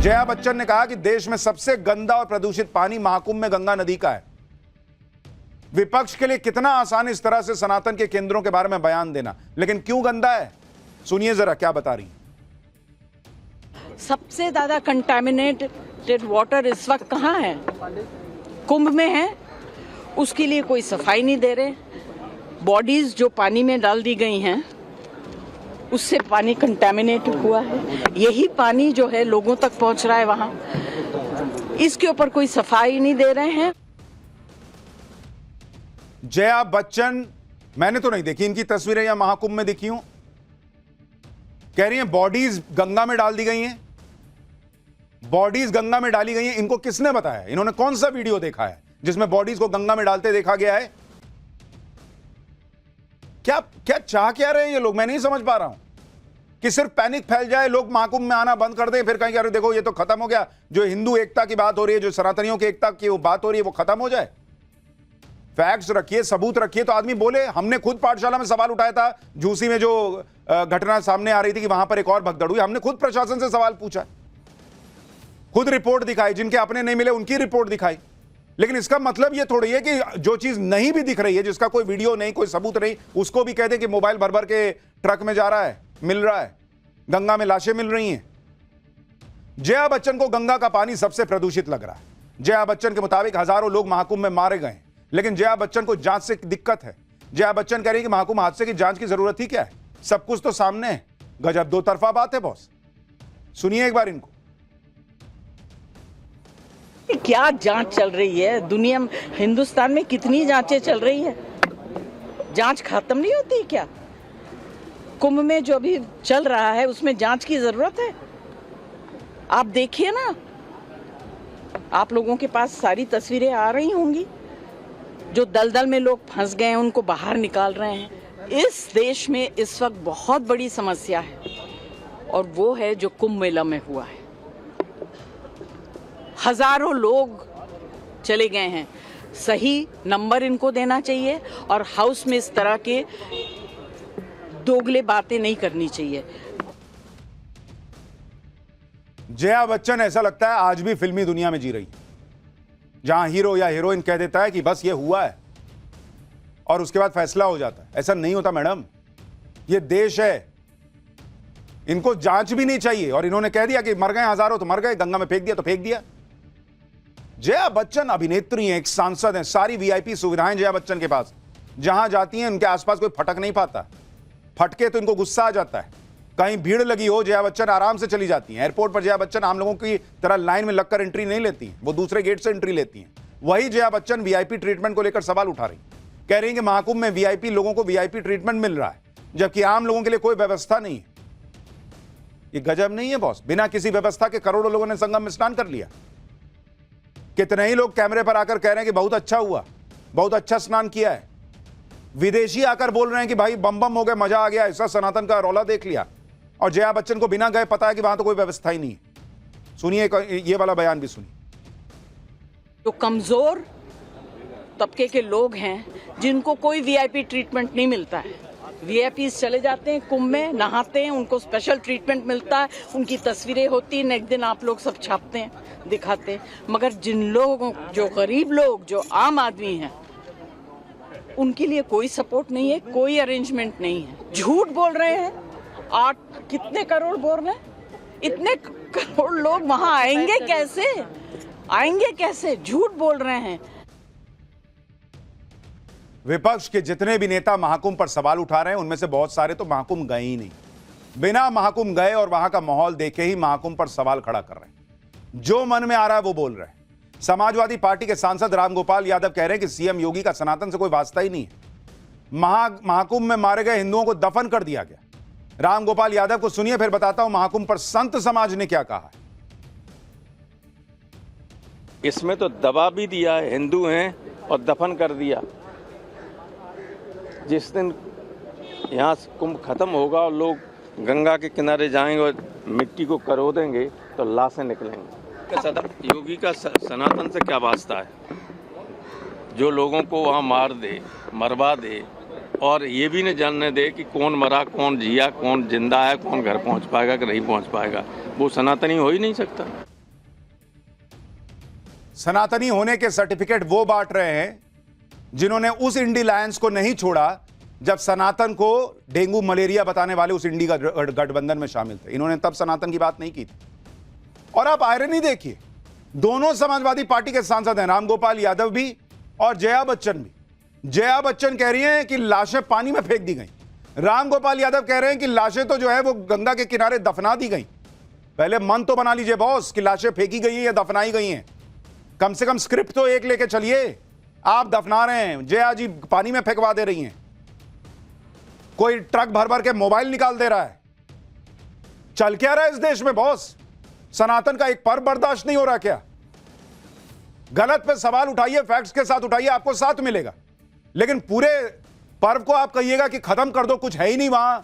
जया बच्चन ने कहा कि देश में सबसे गंदा और प्रदूषित पानी महाकुंभ में गंगा नदी का है। विपक्ष के लिए कितना आसान इस तरह से सनातन के केंद्रों के बारे में बयान देना, लेकिन क्यों गंदा है, सुनिए जरा क्या बता रही। सबसे ज्यादा कंटामिनेटेड वाटर इस वक्त कहाँ है? कुंभ में है। उसके लिए कोई सफाई नहीं दे रहे। बॉडीज जो पानी में डाल दी गई हैं उससे पानी कंटामिनेट हुआ है। यही पानी जो है लोगों तक पहुंच रहा है वहां, इसके ऊपर कोई सफाई नहीं दे रहे हैं। जया बच्चन, मैंने तो नहीं देखी इनकी तस्वीरें या महाकुंभ में दिखी हूं, कह रही हैं बॉडीज गंगा में डाल दी गई हैं। बॉडीज गंगा में डाली गई हैं, इनको किसने बताया? इन्होंने कौन सा वीडियो देखा है जिसमें बॉडीज को गंगा में डालते देखा गया है? क्या चाह क्या रहे हैं ये लोग, मैं नहीं समझ पा रहा हूं। कि सिर्फ पैनिक फैल जाए, लोग महाकुंभ में आना बंद कर दें, फिर कहेंगे अरे देखो ये तो खत्म हो गया, जो हिंदू एकता की बात हो रही है, जो सनातनियों की एकता की वो बात हो रही है, वो खत्म हो जाए। फैक्ट्स रखिए, सबूत रखिए तो आदमी बोले। हमने खुद पाठशाला में सवाल उठाया था, झूसी में जो घटना सामने आ रही थी कि वहां पर एक और भगदड़ हुई, हमने खुद प्रशासन से सवाल पूछा, खुद रिपोर्ट दिखाई, जिनके अपने नहीं मिले उनकी रिपोर्ट दिखाई। लेकिन इसका मतलब यह थोड़ी है कि जो चीज नहीं भी दिख रही है, जिसका कोई वीडियो नहीं, कोई सबूत नहीं, उसको भी कह दें कि मोबाइल भर भर के ट्रक में जा रहा है, मिल रहा है, गंगा में लाशें मिल रही हैं। जया बच्चन को गंगा का पानी सबसे प्रदूषित लग रहा है। जया बच्चन के मुताबिक हजारों लोग महाकुंभ में मारे गए, लेकिन जया बच्चन को जांच से दिक्कत है। जया बच्चन कह रही है कि महाकुंभ हादसे की जांच की जरूरत ही क्या है, सब कुछ तो सामने है। गजब दो तरफा बात है बॉस। सुनिए एक बार इनको। क्या जांच चल रही है दुनिया में? हिंदुस्तान में कितनी जांचें चल रही है, जांच खत्म नहीं होती क्या? कुंभ में जो अभी चल रहा है उसमें जांच की जरूरत है? आप देखिए ना, आप लोगों के पास सारी तस्वीरें आ रही होंगी। जो दलदल में लोग फंस गए हैं उनको बाहर निकाल रहे हैं। इस देश में इस वक्त बहुत बड़ी समस्या है और वो है जो कुंभ मेला में हुआ है। हजारों लोग चले गए हैं। सही नंबर इनको देना चाहिए और हाउस में इस तरह के दोगले बातें नहीं करनी चाहिए। जया बच्चन ऐसा लगता है आज भी फिल्मी दुनिया में जी रही है, जहां हीरो या हीरोइन कह देता है कि बस ये हुआ है और उसके बाद फैसला हो जाता है। ऐसा नहीं होता मैडम, ये देश है, इनको जांच भी नहीं चाहिए। और इन्होंने कह दिया कि मर गए हजारों तो मर गए, गंगा में फेंक दिया तो फेंक दिया। जया बच्चन अभिनेत्री हैं, एक सांसद हैं, सारी वीआईपी सुविधाएं जया बच्चन के पास। जहां जाती हैं उनके आसपास कोई फटक नहीं पाता, फटके तो इनको गुस्सा आ जाता है। कहीं भीड़ लगी हो, जया बच्चन आराम से चली जाती हैं। एयरपोर्ट पर जया बच्चन आम लोगों की तरह लाइन में लगकर एंट्री नहीं लेती हैं, वो दूसरे गेट से एंट्री लेती हैं। वही जया बच्चन वीआईपी ट्रीटमेंट को लेकर सवाल उठा रही, कह रही हैं कि महाकुंभ में वीआईपी लोगों को वीआईपी ट्रीटमेंट मिल रहा है, जबकि आम लोगों के लिए कोई व्यवस्था नहीं है। ये गजब नहीं है बॉस? बिना किसी व्यवस्था के करोड़ों लोगों ने संगम में स्नान कर लिया। कितने ही लोग कैमरे पर आकर कह रहे हैं कि बहुत अच्छा हुआ, बहुत अच्छा स्नान किया है। विदेशी आकर बोल रहे हैं कि भाई बम बम हो गए, मजा आ गया, ऐसा सनातन का रौला देख लिया। और जया बच्चन को बिना गए पता है कि वहां तो कोई व्यवस्था ही नहीं है। सुनिए ये वाला बयान भी सुनिए। जो कमजोर तबके के लोग हैं जिनको कोई वीआईपी ट्रीटमेंट नहीं मिलता है, वीआईपी चले जाते हैं कुंभ में, नहाते हैं, उनको स्पेशल ट्रीटमेंट मिलता है, उनकी तस्वीरें होती हैं, नेक्स्ट दिन आप लोग सब छापते हैं, दिखाते हैं। मगर जिन लोगों, जो गरीब लोग, जो आम आदमी हैं, उनके लिए कोई सपोर्ट नहीं है, कोई अरेंजमेंट नहीं है। झूठ बोल रहे हैं। 8 कितने करोड़ बोल रहे हैं? इतने करोड़ लोग वहां आएंगे कैसे? आएंगे कैसे? झूठ बोल रहे हैं। विपक्ष के जितने भी नेता महाकुंभ पर सवाल उठा रहे हैं उनमें से बहुत सारे तो महाकुंभ गए ही नहीं, बिना महाकुंभ गए और वहां का माहौल देखे ही महाकुंभ पर सवाल खड़ा कर रहे हैं। जो मन में आ रहा है वो बोल रहे हैं। समाजवादी पार्टी के सांसद रामगोपाल यादव कह रहे हैं कि सीएम योगी का सनातन से कोई वास्ता ही नहीं है। महाकुंभ में मारे गए हिंदुओं को दफन कर दिया गया। रामगोपाल यादव को सुनिए, फिर बताता हूं महाकुंभ पर संत समाज ने क्या कहा है। इसमें तो दबा भी दिया है, हिंदू हैं और दफन कर दिया। जिस दिन यहाँ कुंभ खत्म होगा और लोग गंगा के किनारे जाएंगे और मिट्टी को करो देंगे तो लाशें निकलेंगी। योगी का सनातन से क्या वास्ता है? जो लोगों को वहाँ मार दे, मरवा दे और ये भी न जानने दे कि कौन मरा, कौन जिया, कौन जिंदा है, कौन घर पहुँच पाएगा कि नहीं पहुँच पाएगा, वो सनातनी हो ही नहीं सकता। सनातनी होने के सर्टिफिकेट वो बांट रहे हैं जिन्होंने उस इंडी लायंस को नहीं छोड़ा जब सनातन को डेंगू मलेरिया बताने वाले उस इंडी गठबंधन में शामिल थे। इन्होंने तब सनातन की बात नहीं की थी। और आप आयरनी देखिए, दोनों समाजवादी पार्टी के सांसद हैं, रामगोपाल यादव भी और जया बच्चन भी। जया बच्चन कह रही हैं कि लाशें पानी में फेंक दी गई, रामगोपाल यादव कह रहे हैं कि लाशें तो जो है वो गंगा के किनारे दफना दी गई। पहले मन तो बना लीजिए बॉस कि लाशें फेंकी गई हैं या दफनाई गई हैं। कम से कम स्क्रिप्ट तो एक लेके चलिए। आप दफना रहे हैं, जया जी पानी में फेंकवा दे रही हैं, कोई ट्रक भर भर के मोबाइल निकाल दे रहा है। चल क्या रहा है इस देश में बॉस? सनातन का एक पर्व बर्दाश्त नहीं हो रहा क्या? गलत पे सवाल उठाइए, फैक्ट्स के साथ उठाइए, आपको साथ मिलेगा। लेकिन पूरे पर्व को आप कहिएगा कि खत्म कर दो, कुछ है ही नहीं वहां,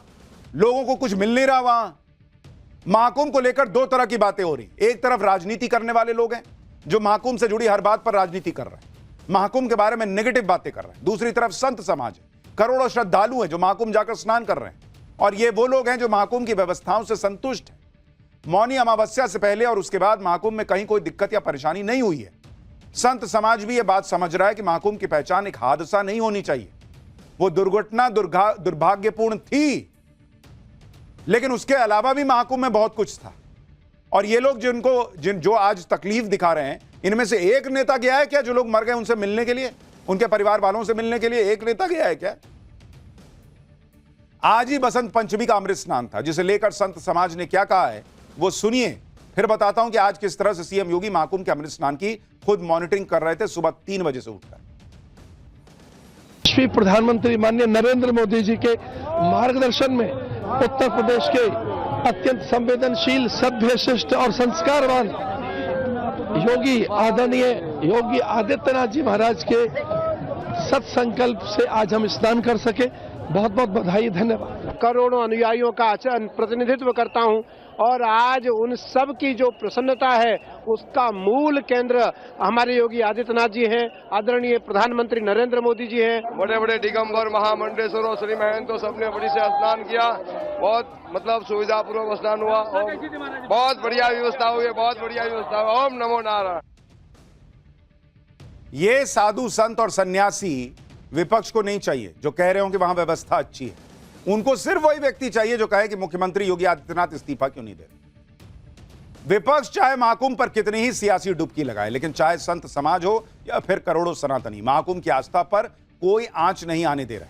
लोगों को कुछ मिल नहीं रहा वहां। महाकुंभ को लेकर दो तरह की बातें हो रही। एक तरफ राजनीति करने वाले लोग हैं जो महाकुंभ से जुड़ी हर बात पर राजनीति कर रहे हैं, महाकुंभ के बारे में नेगेटिव बातें कर रहे हैं। दूसरी तरफ संत समाज है, करोड़ों श्रद्धालु हैं जो महाकुंभ जाकर स्नान कर रहे हैं, और ये वो लोग हैं जो महाकुंभ की व्यवस्थाओं से संतुष्ट हैं। मौनी अमावस्या से पहले और उसके बाद महाकुंभ में कहीं कोई दिक्कत या परेशानी नहीं हुई है। संत समाज भी ये बात समझ रहा है कि महाकुंभ की पहचान एक हादसा नहीं होनी चाहिए। वो दुर्घटना दुर्भाग्यपूर्ण थी, लेकिन उसके अलावा भी महाकुंभ में बहुत कुछ था। और ये लोग जो आज तकलीफ दिखा रहे हैं, इनमें से एक नेता गया है क्या जो लोग मर गए उनसे मिलने के लिए, उनके परिवार वालों से मिलने के लिए? एक नेता गया है क्या? आज ही बसंत पंचमी का अमृत स्नान था, जिसे लेकर संत समाज ने क्या कहा है वो सुनिए, फिर बताता हूं कि आज किस तरह से सीएम योगी महाकुंभ के अमृत स्नान की खुद मॉनिटरिंग कर रहे थे सुबह 3 बजे से उठकर। श्री प्रधानमंत्री माननीय नरेंद्र मोदी जी के मार्गदर्शन में उत्तर प्रदेश के अत्यंत संवेदनशील, सभ्य, शिष्ट और संस्कारवान योगी आदरणीय योगी आदित्यनाथ जी महाराज के सत्संकल्प से आज हम स्नान कर सके। बहुत बहुत बधाई, धन्यवाद। करोड़ों अनुयायियों का प्रतिनिधित्व करता हूं और आज उन सब की जो प्रसन्नता है उसका मूल केंद्र हमारे योगी आदित्यनाथ जी हैं, आदरणीय प्रधानमंत्री नरेंद्र मोदी जी हैं। बड़े बड़े दिगंबर महामंडलेश्वर और श्री महंतो सबने बड़ी से स्नान किया, बहुत सुविधापूर्वक स्नान हुआ और बहुत बढ़िया व्यवस्था हुई, बहुत बढ़िया व्यवस्था हुई। ओम नमो नारायण। ये साधु संत और सन्यासी विपक्ष को नहीं चाहिए जो कह रहे हो कि वहां व्यवस्था अच्छी है। उनको सिर्फ वही व्यक्ति चाहिए जो कहे कि मुख्यमंत्री योगी आदित्यनाथ इस्तीफा क्यों नहीं दे रहे। विपक्ष चाहे महाकुंभ पर कितनी ही सियासी डुबकी लगाए, लेकिन चाहे संत समाज हो या फिर करोड़ों सनातनी, महाकुंभ की आस्था पर कोई आंच नहीं आने दे रहा।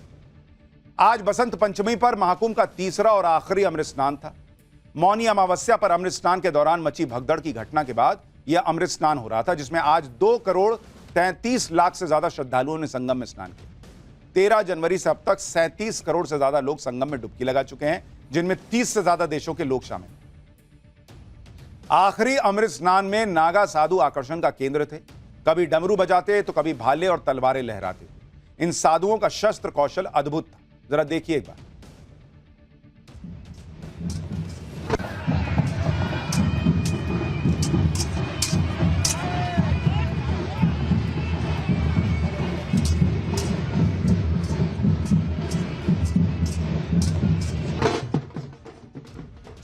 आज बसंत पंचमी पर महाकुंभ का तीसरा और आखिरी अमृत स्नान था। मौनी अमावस्या पर अमृत स्नान के दौरान मची भगदड़ की घटना के बाद यह अमृत स्नान हो रहा था, जिसमें आज 2,33,00,000 से ज्यादा श्रद्धालुओं ने संगम में स्नान किया। 13 जनवरी से अब तक 37 करोड़ से ज्यादा लोग संगम में डुबकी लगा चुके हैं, जिनमें 30 से ज्यादा देशों के लोग शामिल। आखिरी अमृत स्नान में नागा साधु आकर्षण का केंद्र थे। कभी डमरू बजाते तो कभी भाले और तलवारें लहराते। इन साधुओं का शस्त्र कौशल अद्भुत था। जरा देखिए एक बार।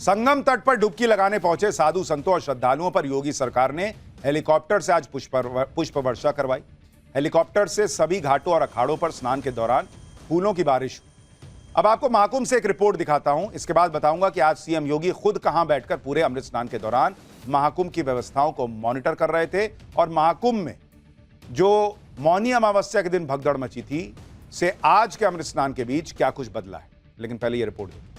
संगम तट पर डुबकी लगाने पहुंचे साधु संतों और श्रद्धालुओं पर योगी सरकार ने हेलीकॉप्टर से आज पुष्प वर्षा करवाई। हेलीकॉप्टर से सभी घाटों और अखाड़ों पर स्नान के दौरान फूलों की बारिश हुई। अब आपको महाकुंभ से एक रिपोर्ट दिखाता हूं, इसके बाद बताऊंगा कि आज सीएम योगी खुद कहां बैठकर पूरे अमृत स्नान के दौरान महाकुंभ की व्यवस्थाओं को मॉनिटर कर रहे थे, और महाकुंभ में जो मौनी अमावस्या के दिन भगदड़ मची थी से आज के अमृत स्नान के बीच क्या कुछ बदला है। लेकिन पहले यह रिपोर्ट देखिए।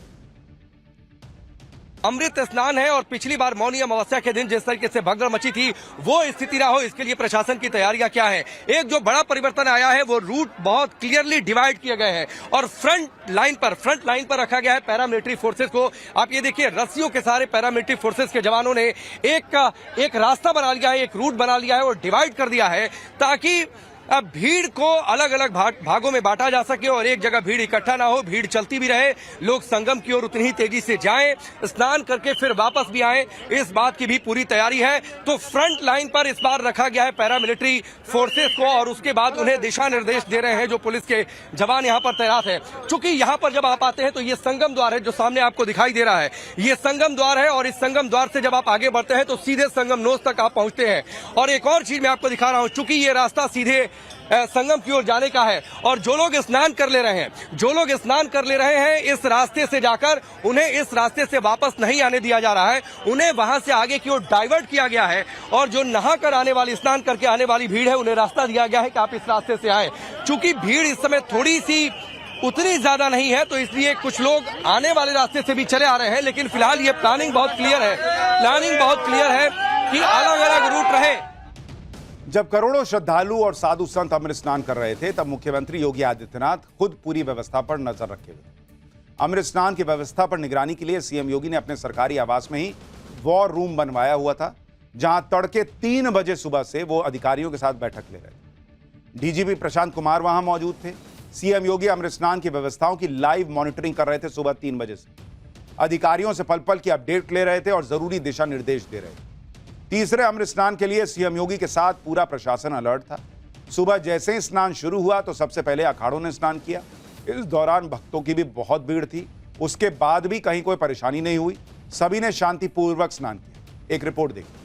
अमृत स्नान है और पिछली बार मौनी अमावस्या के दिन जिस तरीके से भगदड़ मची थी वो स्थिति ना हो, इसके लिए प्रशासन की तैयारियां क्या है। एक जो बड़ा परिवर्तन आया है वो रूट बहुत क्लियरली डिवाइड किए गए हैं और फ्रंट लाइन पर रखा गया है पैरामिलिट्री फोर्सेस को। आप ये देखिए, रस्सियों के सारे पैरामिलिट्री फोर्सेस के जवानों ने एक रास्ता बना लिया है, एक रूट बना लिया है और डिवाइड कर दिया है, ताकि अब भीड़ को अलग अलग भागों में बांटा जा सके और एक जगह भीड़ इकट्ठा ना हो, भीड़ चलती भी रहे, लोग संगम की ओर उतनी ही तेजी से जाएं, स्नान करके फिर वापस भी आएं, इस बात की भी पूरी तैयारी है। तो फ्रंट लाइन पर इस बार रखा गया है पैरामिलिट्री फोर्सेस को और उसके बाद उन्हें दिशा निर्देश दे रहे हैं जो पुलिस के जवान यहाँ पर तैनात है। चूंकि यहाँ पर जब आप आते हैं तो ये संगम द्वार है जो सामने आपको दिखाई दे रहा है, ये संगम द्वार है और इस संगम द्वार से जब आप आगे बढ़ते हैं तो सीधे संगम नोज तक आप पहुंचते हैं। और एक और चीज मैं आपको दिखा रहा हूं, चूंकि ये रास्ता सीधे संगम की ओर जाने का है और जो लोग स्नान कर ले रहे हैं इस रास्ते से जाकर उन्हें इस रास्ते से वापस नहीं आने दिया जा रहा है, उन्हें वहां से आगे की ओर डाइवर्ट किया गया है और जो नहा कर आने वाली, स्नान करके आने वाली भीड़ है उन्हें रास्ता दिया गया है कि आप इस रास्ते से आए। चूंकि भीड़ इस समय थोड़ी सी उतनी ज्यादा नहीं है तो इसलिए कुछ लोग आने वाले रास्ते से भी चले आ रहे हैं, लेकिन फिलहाल ये प्लानिंग बहुत क्लियर है कि अलग अलग रूट रहे। जब करोड़ों श्रद्धालु और साधु संत अमृत स्नान कर रहे थे तब मुख्यमंत्री योगी आदित्यनाथ खुद पूरी व्यवस्था पर नजर रखे हुए थे। अमृत स्नान की व्यवस्था पर निगरानी के लिए सीएम योगी ने अपने सरकारी आवास में ही वॉर रूम बनवाया हुआ था, जहां तड़के 3 बजे सुबह से वो अधिकारियों के साथ बैठक ले रहे थे। डीजीपी प्रशांत कुमार वहां मौजूद थे। सीएम योगी अमृत स्नान की व्यवस्थाओं की लाइव मॉनिटरिंग कर रहे थे। सुबह 3 बजे से अधिकारियों से पल पल की अपडेट ले रहे थे और जरूरी दिशा निर्देश दे रहे थे। तीसरे अमृत स्नान के लिए सीएम योगी के साथ पूरा प्रशासन अलर्ट था। सुबह जैसे ही स्नान शुरू हुआ तो सबसे पहले अखाड़ों ने स्नान किया। इस दौरान भक्तों की भी बहुत भीड़ थी। उसके बाद भी कहीं कोई परेशानी नहीं हुई, सभी ने शांतिपूर्वक स्नान किया। एक रिपोर्ट देखिए।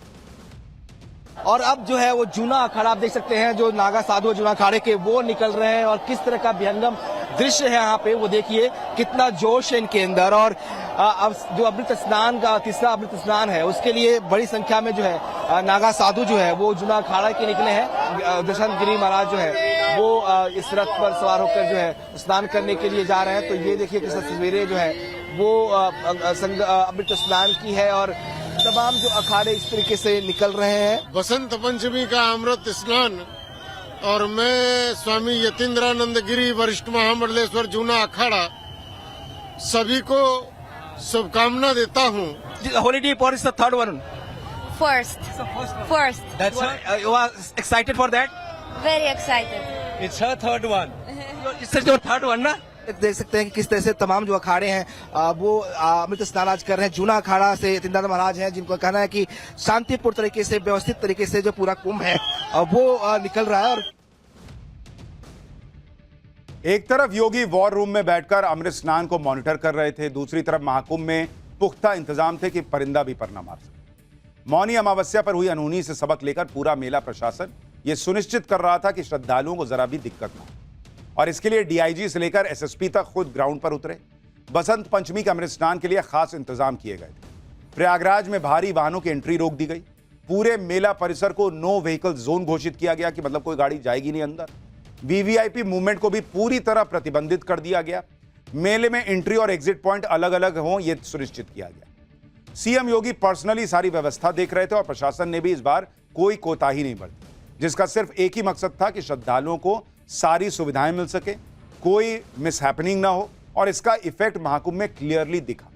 और अब जो है वो जूना अखाड़ा आप देख सकते हैं, जो नागा साधु जूना अखाड़े के वो निकल रहे हैं और किस तरह का विहंगम दृश्य है यहाँ पे, वो देखिए कितना जोश है इनके अंदर। और अब जो अमृत स्नान का तीसरा अमृत स्नान है उसके लिए बड़ी संख्या में जो है नागा साधु जो है वो जूना अखाड़ा के निकले हैं। दशरथ गिरी महाराज जो है वो इस रथ पर सवार होकर जो है स्नान करने के लिए जा रहे हैं। तो ये देखिए किस तस्वीरें जो है वो अमृत स्नान की है और तमाम जो अखाड़े इस तरीके से निकल रहे हैं। बसंत पंचमी का अमृत स्नान और मैं स्वामी यतीन्द्रानंद गिरी वरिष्ठ महामंडलेश्वर जूना अखाड़ा सभी को शुभकामना देता हूँ। Holiday for is the third one. First. That's you are excited for that? Very excited. It's her third one. It's your third one ना? देख सकते हैं कि किस तरह से तमाम जो अखाड़े हैं वो अमृत स्नान आज कर रहे हैं। जूना अखाड़ा से यतीन्द्र महाराज हैं जिनको कहना है कि शांतिपूर्ण तरीके से, व्यवस्थित तरीके से जो पूरा कुंभ है वो निकल रहा है। और एक तरफ योगी वॉर रूम में बैठकर अमृत स्नान को मॉनिटर कर रहे थे, दूसरी तरफ महाकुंभ में पुख्ता इंतजाम थे कि परिंदा भी पर न मार सके। मौनी अमावस्या पर हुई अनहोनी से सबक लेकर पूरा मेला प्रशासन यह सुनिश्चित कर रहा था कि श्रद्धालुओं को जरा भी दिक्कत न हो और इसके लिए डीआईजी से लेकर एसएसपी तक खुद ग्राउंड पर उतरे। बसंत पंचमी के अमृत स्नान के लिए खास इंतजाम किए गए थे। प्रयागराज में भारी वाहनों की एंट्री रोक दी गई। पूरे मेला परिसर को नो व्हीकल जोन घोषित किया गया कि मतलब कोई गाड़ी जाएगी नहीं अंदर। वीवीआईपी मूवमेंट को भी पूरी तरह प्रतिबंधित कर दिया गया। मेले में एंट्री और एग्जिट पॉइंट अलग अलग हों यह सुनिश्चित किया गया। सीएम योगी पर्सनली सारी व्यवस्था देख रहे थे और प्रशासन ने भी इस बार कोई कोताही नहीं बरती, जिसका सिर्फ एक ही मकसद था कि श्रद्धालुओं को सारी सुविधाएं मिल सके, कोई मिसहैपनिंग ना हो और इसका इफेक्ट महाकुंभ में क्लियरली दिखा।